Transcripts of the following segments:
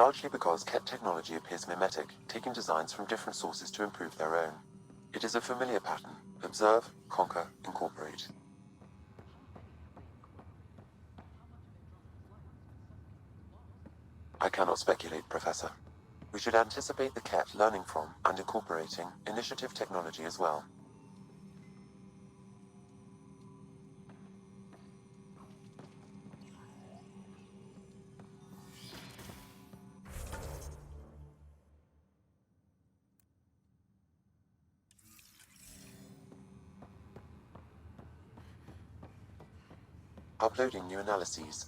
largely because Ket technology appears mimetic, taking designs from different sources to improve their own. It is a familiar pattern. Observe, conquer, incorporate. I cannot speculate, Professor. We should anticipate the Ket learning from and incorporating initiative technology as well. Uploading new analyses.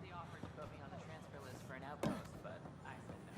They offered to put me on the transfer list for an outpost, but I said no.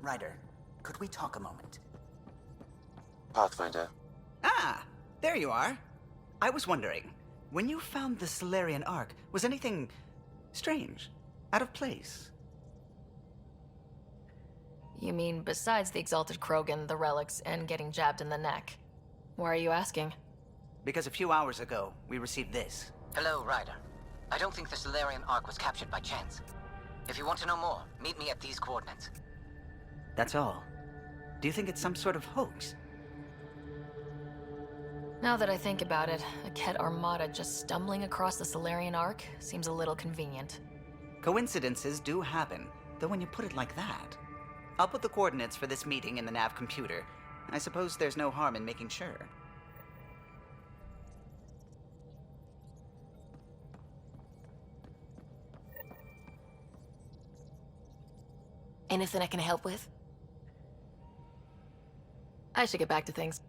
Ryder, could we talk a moment? Pathfinder. Ah, there you are. I was wondering, when you found the Solarian Ark, was anything strange, out of place? You mean besides the Exalted Krogan, the relics, and getting jabbed in the neck? Why are you asking? Because a few hours ago, we received this. Hello, Ryder. I don't think the Solarian Ark was captured by chance. If you want to know more, meet me at these coordinates. That's all. Do you think it's some sort of hoax? Now that I think about it, a Ket armada just stumbling across the Solarian Ark seems a little convenient. Coincidences do happen, though when you put it like that. I'll put the coordinates for this meeting in the nav computer. I suppose there's no harm in making sure. Anything I can help with? I should get back to things.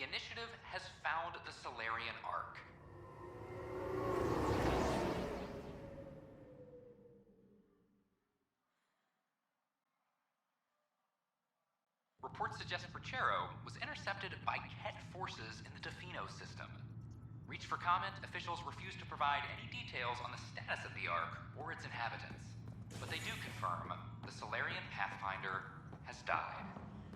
The initiative has found the Solarian Ark. Reports suggest Perchero was intercepted by Ket forces in the Defino system. Reached for comment, officials refuse to provide any details on the status of the Ark or its inhabitants. But they do confirm the Solarian Pathfinder has died.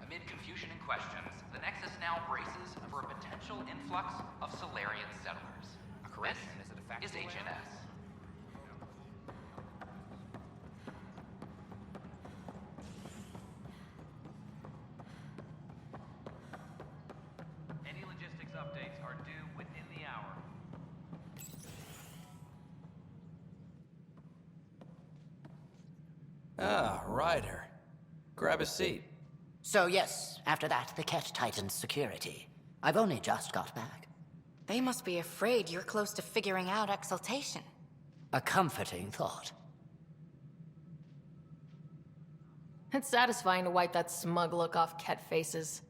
Amid confusion and questions, the Nexus now braces for a potential influx of Solarian settlers. This is HNS. Any logistics updates are due within the hour. Ah, Ryder. Grab a seat. So yes, after that, the Ket tightened security. I've only just got back. They must be afraid you're close to figuring out exaltation. A comforting thought. It's satisfying to wipe that smug look off Ket faces.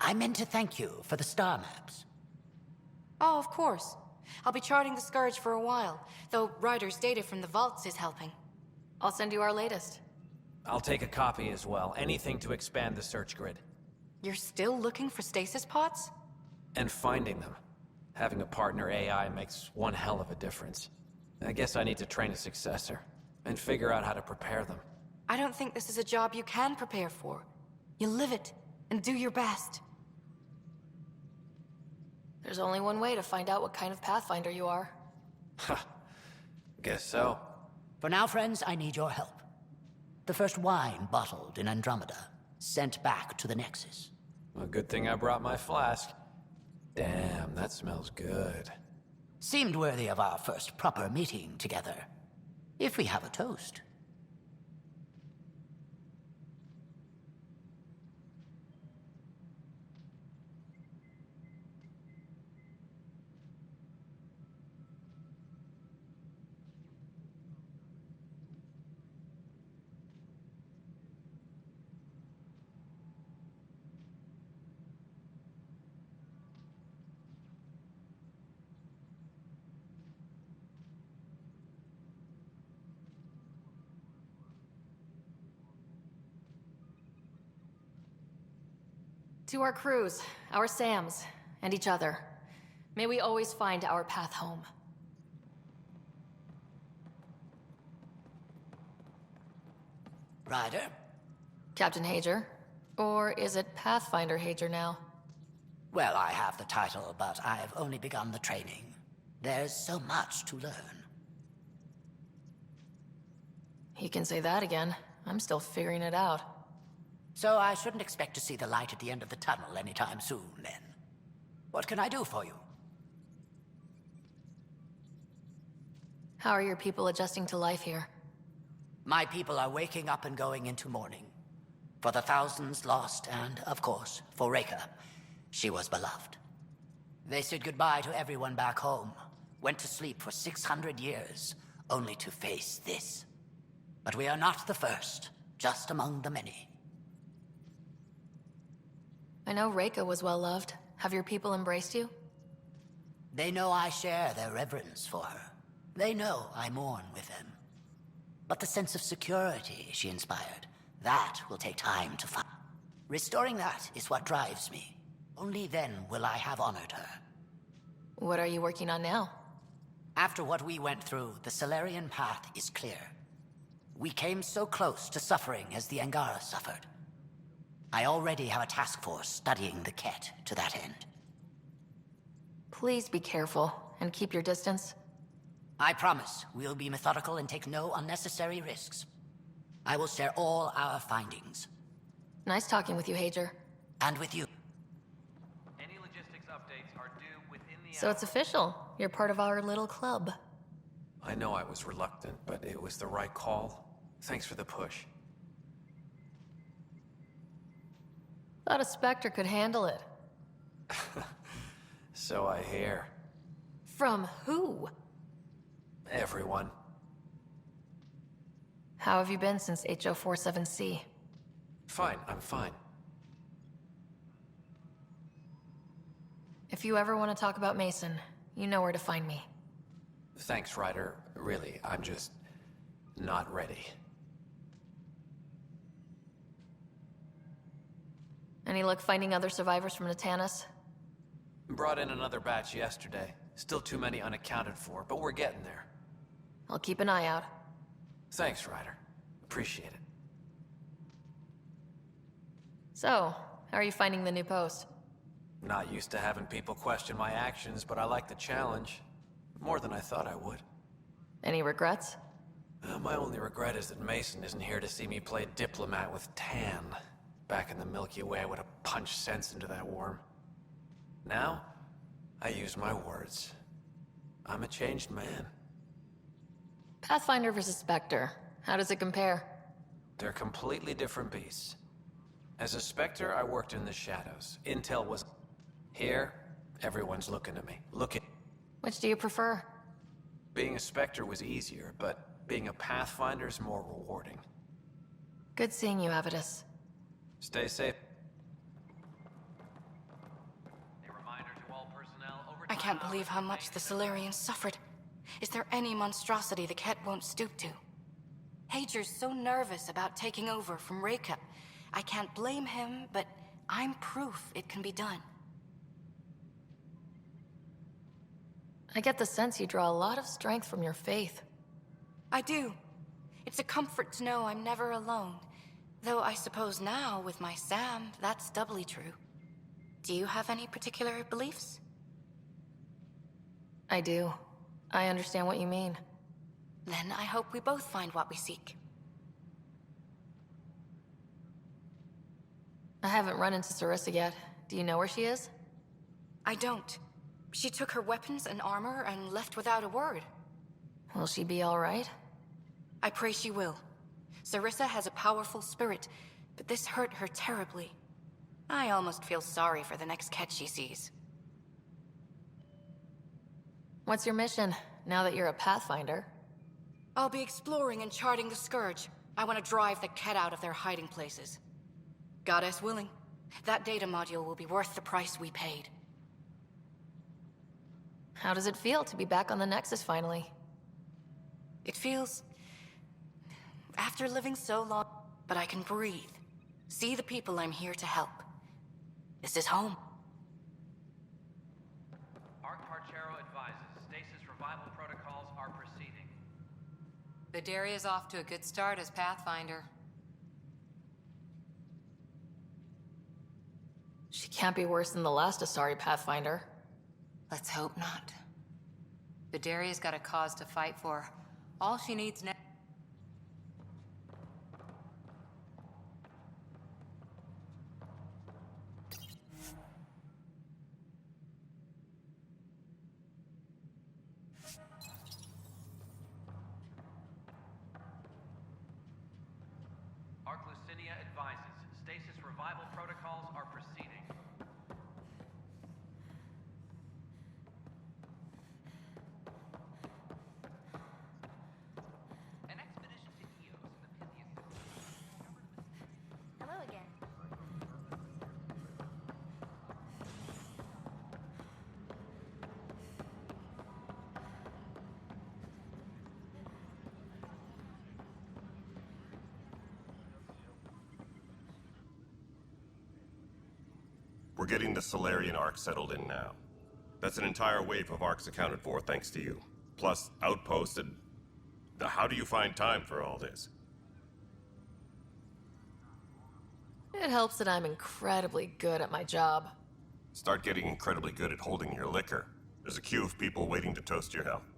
I meant to thank you for the star maps. Oh, of course. I'll be charting the Scourge for a while, though Ryder's data from the vaults is helping. I'll send you our latest. I'll take a copy as well. Anything to expand the search grid. You're still looking for stasis pods? And finding them. Having a partner AI makes one hell of a difference. I guess I need to train a successor, and figure out how to prepare them. I don't think this is a job you can prepare for. You live it, and do your best. There's only one way to find out what kind of Pathfinder you are. Ha. Guess so. For now, friends, I need your help. The first wine bottled in Andromeda, sent back to the Nexus. A good thing I brought my flask. Damn, that smells good. Seemed worthy of our first proper meeting together. If we have a toast. To our crews, our Sams, and each other. May we always find our path home. Ryder? Captain Hager, Or is it Pathfinder Hager now? Well, I have the title, but I've only begun the training. There's so much to learn. He can say that again. I'm still figuring it out. So I shouldn't expect to see the light at the end of the tunnel anytime soon, then. What can I do for you? How are your people adjusting to life here? My people are waking up and going into mourning. For the thousands lost, and, of course, for Reka. She was beloved. They said goodbye to everyone back home, went to sleep for 600 years, only to face this. But we are not the first, just among the many. I know Reka was well loved. Have your people embraced you? They know I share their reverence for her. They know I mourn with them. But the sense of security she inspired, that will take time to find. Restoring that is what drives me. Only then will I have honored her. What are you working on now? After what we went through, the Solarian path is clear. We came so close to suffering as the Angara suffered. I already have a task force studying the Ket to that end. Please be careful and keep your distance. I promise we'll be methodical and take no unnecessary risks. I will share all our findings. Nice talking with you, Hager. And with you. Any logistics updates are due within the So hour. it's official. You're part of our little club. I know I was reluctant, but it was the right call. Thanks for the push. Thought a Spectre could handle it. So I hear. From who? Everyone. How have you been since HO47C? Fine, I'm fine. If you ever want to talk about Mason, you know where to find me. Thanks, Ryder. Really, I'm just not ready. Any luck finding other survivors from Natanis? Brought in another batch yesterday. Still too many unaccounted for, but we're getting there. I'll keep an eye out. Thanks, Ryder. Appreciate it. So, how are you finding the new post? Not used to having people question my actions, but I like the challenge. More than I thought I would. Any regrets? My only regret is that Mason isn't here to see me play diplomat with Tan. Back in the Milky Way, I would have punched sense into that worm. Now, I use my words. I'm a changed man. Pathfinder versus Spectre. How does it compare? They're completely different beasts. As a Spectre, I worked in the shadows. Intel was... Here, everyone's looking at me. Which do you prefer? Being a Spectre was easier, but being a Pathfinder is more rewarding. Good seeing you, Avidus. Stay safe. A reminder to all personnel over I can't believe how much the Solarians suffered. Is there any monstrosity the Ket won't stoop to? Hager's so nervous about taking over from Reka. I can't blame him, but I'm proof it can be done. I get the sense you draw a lot of strength from your faith. I do. It's a comfort to know I'm never alone. Though I suppose now, with my Sam, that's doubly true. Do you have any particular beliefs? I do. I understand what you mean. Then I hope we both find what we seek. I haven't run into Sarissa yet. Do you know where she is? I don't. She took her weapons and armor and left without a word. Will she be all right? I pray she will. Sarissa has a powerful spirit, but this hurt her terribly. I almost feel sorry for the next Ket she sees. What's your mission, now that you're a Pathfinder? I'll be exploring and charting the Scourge. I want to drive the Ket out of their hiding places. Goddess willing, that data module will be worth the price we paid. How does it feel to be back on the Nexus finally? It feels... after living so long, but I can breathe. See the people I'm here to help. This is home. Arc Parchero advises stasis revival protocols are proceeding. The Dairy is off to a good start as Pathfinder. She can't be worse than the last Asari Pathfinder. Let's hope not. Vidaria's got a cause to fight for. All she needs now. Arc Lucinia advises stasis revival protocols are proceeding. An expedition to Eos in the Pythian system. Hello again. We're getting the Solarian Arc settled in now. That's an entire wave of arcs accounted for thanks to you. Plus, outposts and... How do you find time for all this? It helps that I'm incredibly good at my job. Start getting incredibly good at holding your liquor. There's a queue of people waiting to toast your health.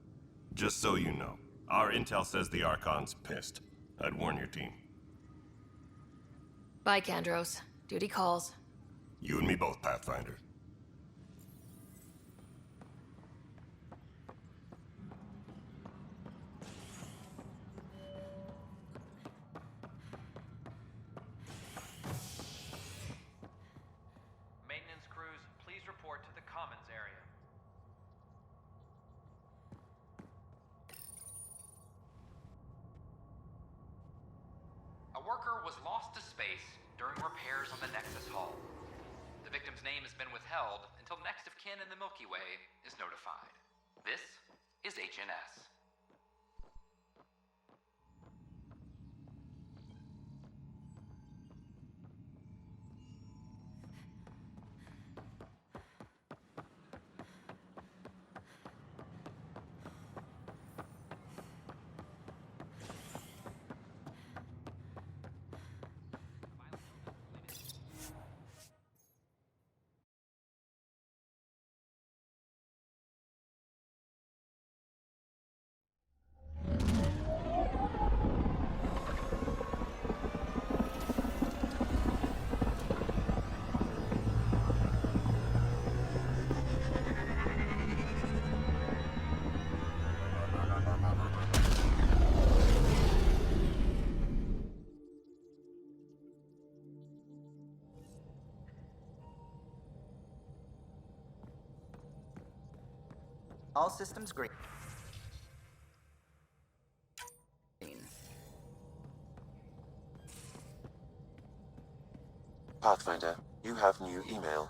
Just so you know, our intel says the Archon's pissed. I'd warn your team. Bye, Kandros. Duty calls. You and me both, Pathfinder. Maintenance crews, please report to the Commons area. A worker was lost to space during repairs on the Nexus hull. The victim's name has been withheld until next of kin in the Milky Way is notified. This is HNS. All systems green. Pathfinder, you have new email.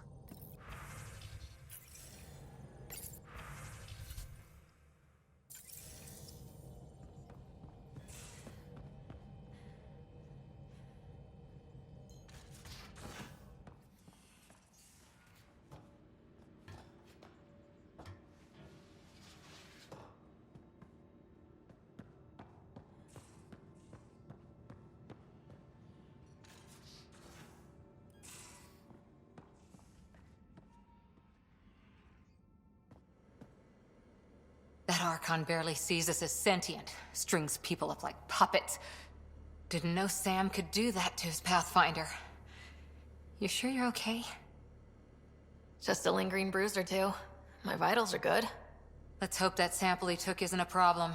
That Archon barely sees us as sentient, strings people up like puppets. Didn't know Sam could do that to his Pathfinder. You sure you're okay? Just a lingering bruise or two. My vitals are good. Let's hope that sample he took isn't a problem.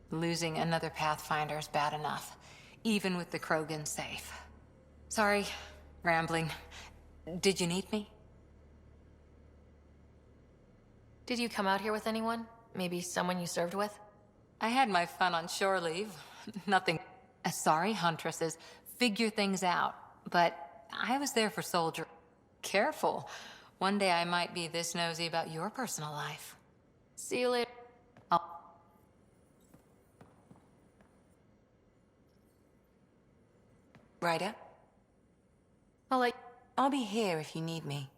Losing another Pathfinder is bad enough, even with the Krogan safe. Sorry, rambling. Did you need me? Did you come out here with anyone? Maybe someone you served with? I had my fun on shore leave. Nothing. Asari huntresses figure things out, but I was there for soldier. Careful. One day I might be this nosy about your personal life. See you later. Ryder? I'll be here if you need me.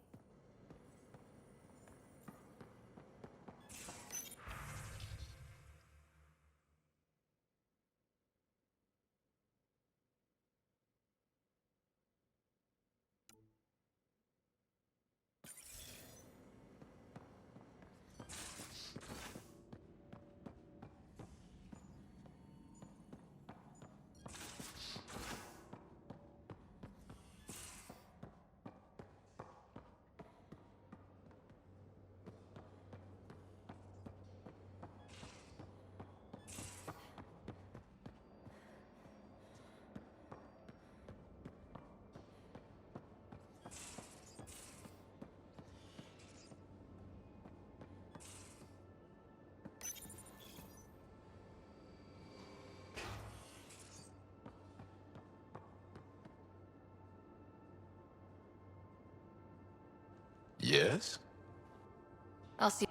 Yes? I'll see.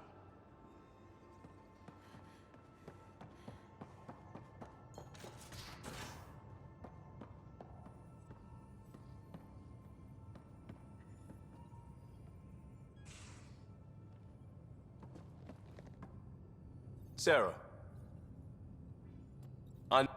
Sarah. I'm...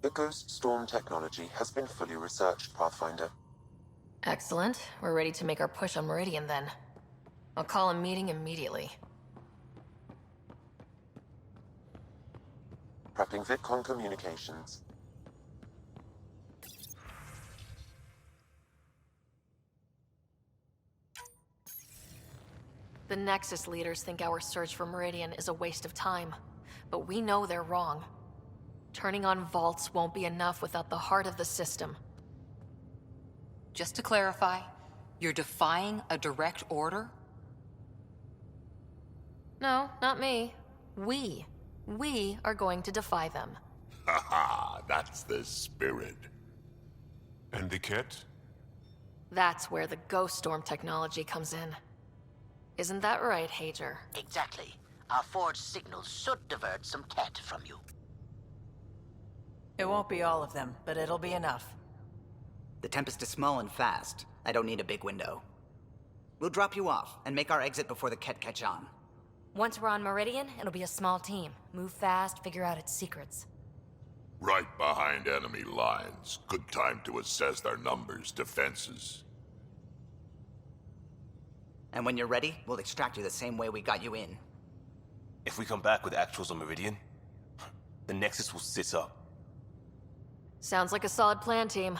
The Ghost Storm technology has been fully researched, Pathfinder. Excellent. We're ready to make our push on Meridian then. I'll call a meeting immediately. Prepping VidCon communications. The Nexus leaders think our search for Meridian is a waste of time, but we know they're wrong. Turning on vaults won't be enough without the heart of the system. Just to clarify, you're defying a direct order? No, not me. We. We are going to defy them. Haha, that's the spirit. And the kit? That's where the Ghost Storm technology comes in. Isn't that right, Hager? Exactly. Our forged signals should divert some cat from you. It won't be all of them, but it'll be enough. The Tempest is small and fast. I don't need a big window. We'll drop you off and make our exit before the Ket catch on. Once we're on Meridian, it'll be a small team. Move fast, figure out its secrets. Right behind enemy lines. Good time to assess their numbers, defenses. And when you're ready, we'll extract you the same way we got you in. If we come back with actuals on Meridian, the Nexus will sit up. Sounds like a solid plan, team.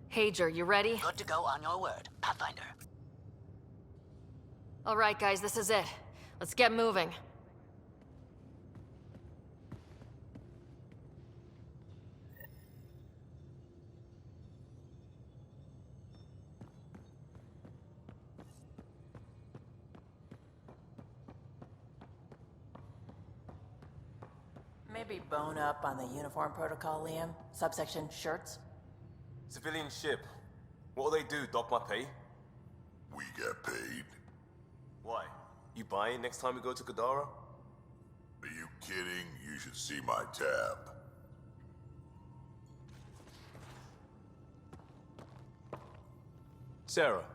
Hager, you ready? Good to go on your word, Pathfinder. All right, guys, this is it. Let's get moving. Maybe bone up on the uniform protocol, Liam. Subsection shirts. Civilian ship. What'll they do, dock my pay? We get paid. Why? You buying next time we go to Kadara? Are you kidding? You should see my tab. Sarah.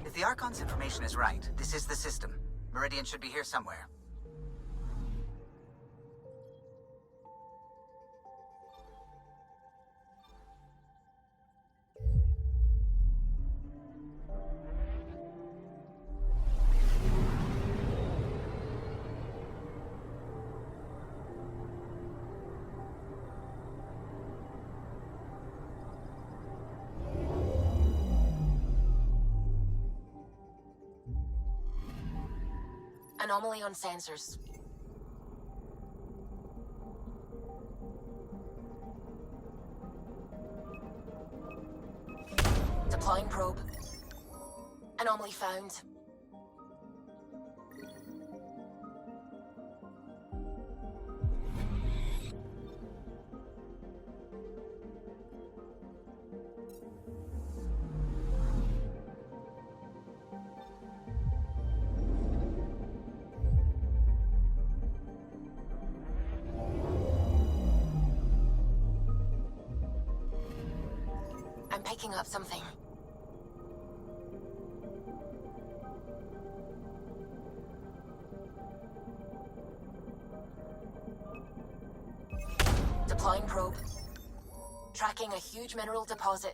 If the Archon's information is right, this is the system. Meridian should be here somewhere. Anomaly on sensors. Deploying probe. Anomaly found. I'm picking up something. Deploying probe. Tracking a huge mineral deposit.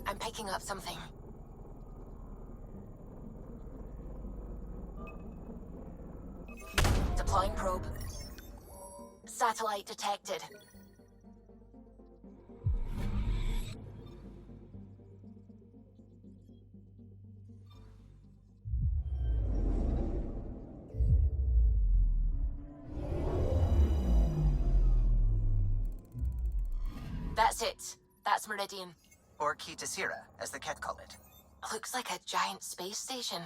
I'm picking up something. Deploying probe. Satellite detected. That's it. That's Meridian. Or Kitasira, as the Ket call it. Looks like a giant space station.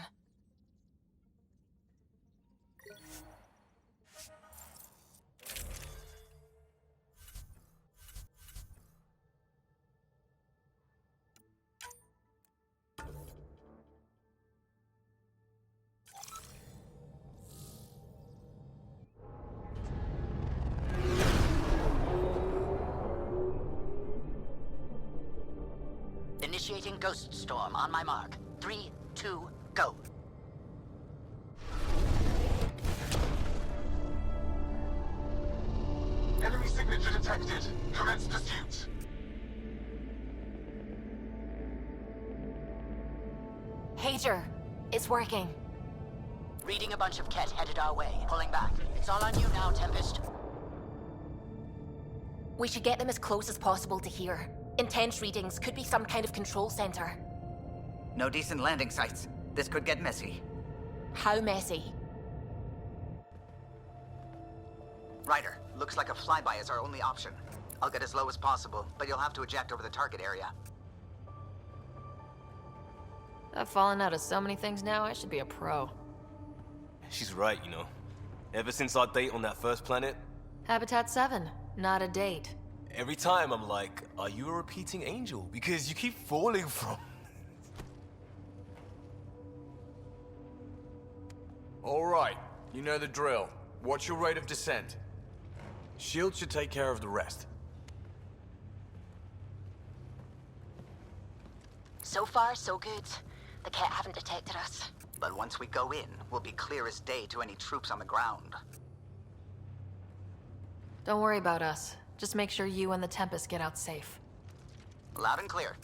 Initiating Ghost Storm on my mark. 3, 2, go. Enemy signature detected. Commence pursuit. Pager, it's working. Reading a bunch of Ket headed our way. Pulling back. It's all on you now, Tempest. We should get them as close as possible to here. Intense readings could be some kind of control center. No decent landing sites. This could get messy. How messy? Ryder, looks like a flyby is our only option. I'll get as low as possible, but you'll have to eject over the target area. I've fallen out of so many things now, I should be a pro. She's right, you know. Ever since our date on that first planet, Habitat 7, not a date. every time I'm like, are you a repeating angel? Because you keep falling from... All right, you know the drill. Watch your rate of descent. Shield should take care of the rest. So far, so good. The Ket haven't detected us. But once we go in, we'll be clear as day to any troops on the ground. Don't worry about us. Just make sure you and the Tempest get out safe. Loud and clear.